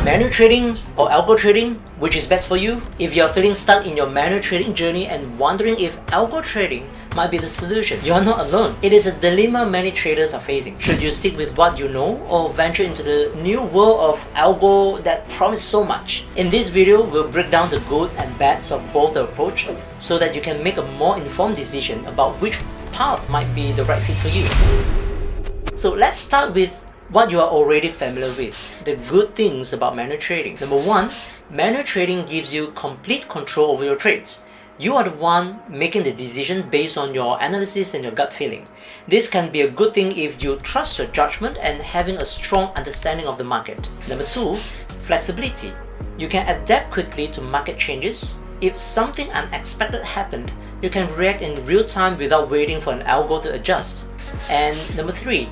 Manual trading or algo trading, which is best for you? If you are feeling stuck in your manual trading journey and wondering if algo trading might be the solution, you are not alone. It is a dilemma many traders are facing. Should you stick with what you know or venture into the new world of algo that promise so much? In this video, we'll break down the good and bads of both the approach so that you can make a more informed decision about which path might be the right fit for you. So let's start with what you are already familiar with, the good things about manual trading. Number one, manual trading gives you complete control over your trades. You are the one making the decision based on your analysis and your gut feeling. This can be a good thing if you trust your judgment and having a strong understanding of the market. Number two, flexibility. You can adapt quickly to market changes. If something unexpected happened, you can react in real time without waiting for an algo to adjust. And number three,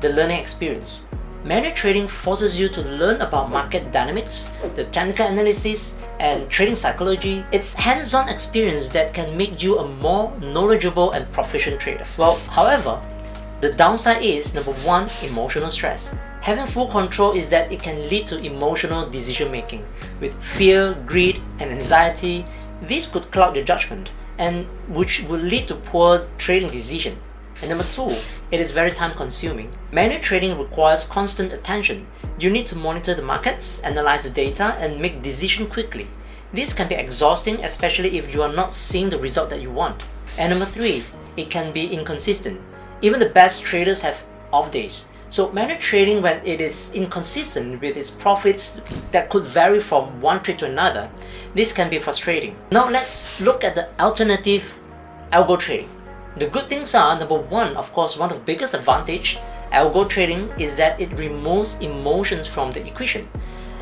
the learning experience. Manual trading forces you to learn about market dynamics, the technical analysis, and trading psychology. It's hands-on experience that can make you a more knowledgeable and proficient trader. Well, however, the downside is, number one, emotional stress. Having full control is that it can lead to emotional decision making. With fear, greed, and anxiety, this could cloud your judgment, and which will lead to poor trading decision. And number two, it is very time consuming. Manual trading requires constant attention. You need to monitor the markets, analyze the data, and make decisions quickly. This can be exhausting, especially if you are not seeing the result that you want. And number three, it can be inconsistent. Even the best traders have off days. So manual trading, when it is inconsistent with its profits that could vary from one trade to another, this can be frustrating. Now let's look at the alternative algo trading. The good things are, number one, of course, one of the biggest advantage algo trading is that it removes emotions from the equation.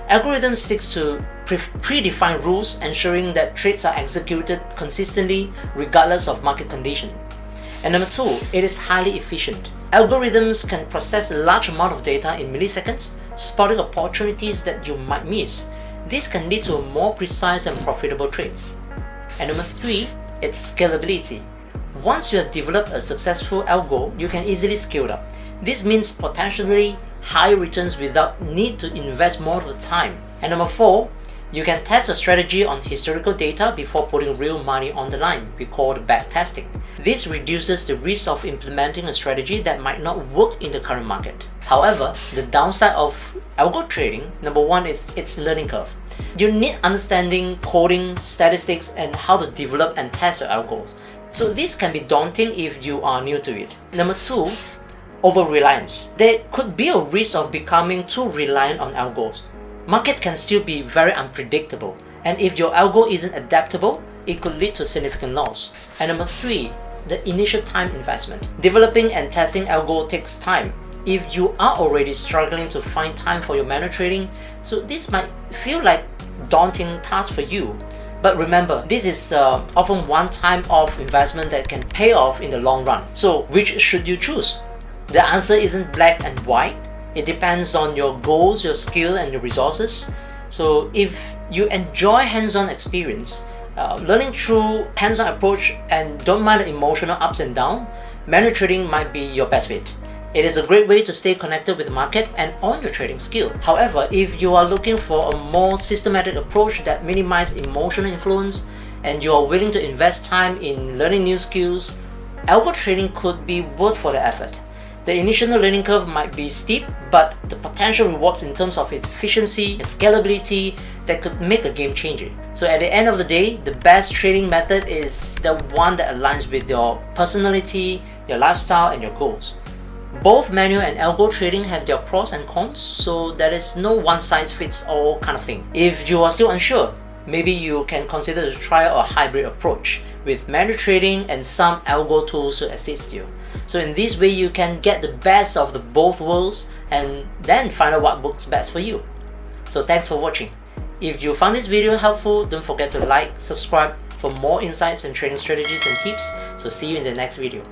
Algorithm sticks to predefined rules, ensuring that trades are executed consistently regardless of market condition. And number two, it is highly efficient. Algorithms can process a large amount of data in milliseconds, spotting opportunities that you might miss. This can lead to more precise and profitable trades. And number three, it's scalability. Once you have developed a successful algo, you can easily scale it up. This means potentially higher returns without need to invest more of the time. And number four, you can test your strategy on historical data before putting real money on the line. We call it back testing. This reduces the risk of implementing a strategy that might not work in the current market. However, the downside of algo trading, number one, is its learning curve. You need understanding coding, statistics, and how to develop and test your algos. So this can be daunting if you are new to it. Number two, over-reliance. There could be a risk of becoming too reliant on algos. Market can still be very unpredictable, and if your algo isn't adaptable, it could lead to significant loss. And number three, the initial time investment. Developing and testing algo takes time. If you are already struggling to find time for your manual trading, so this might feel like daunting task for you. But remember, this is often one-time off investment that can pay off in the long run. So which should you choose? The answer isn't black and white. It depends on your goals, your skill, and your resources. So if you enjoy hands-on experience, learning through hands-on approach, and don't mind the emotional ups and downs, manual trading might be your best fit. It is a great way to stay connected with the market and on your trading skill. However, if you are looking for a more systematic approach that minimizes emotional influence and you are willing to invest time in learning new skills, algo trading could be worth for the effort. The initial learning curve might be steep, but the potential rewards in terms of efficiency and scalability that could make a game changer. So at the end of the day, the best trading method is the one that aligns with your personality, your lifestyle, and your goals. Both manual and algo trading have their pros and cons, so there is no one-size-fits-all kind of thing. If you are still unsure, maybe you can consider to try a hybrid approach with manual trading and some algo tools to assist you. So in this way, you can get the best of the both worlds and then find out what works best for you. So thanks for watching. If you found this video helpful, don't forget to like, subscribe for more insights and trading strategies and tips. So see you in the next video.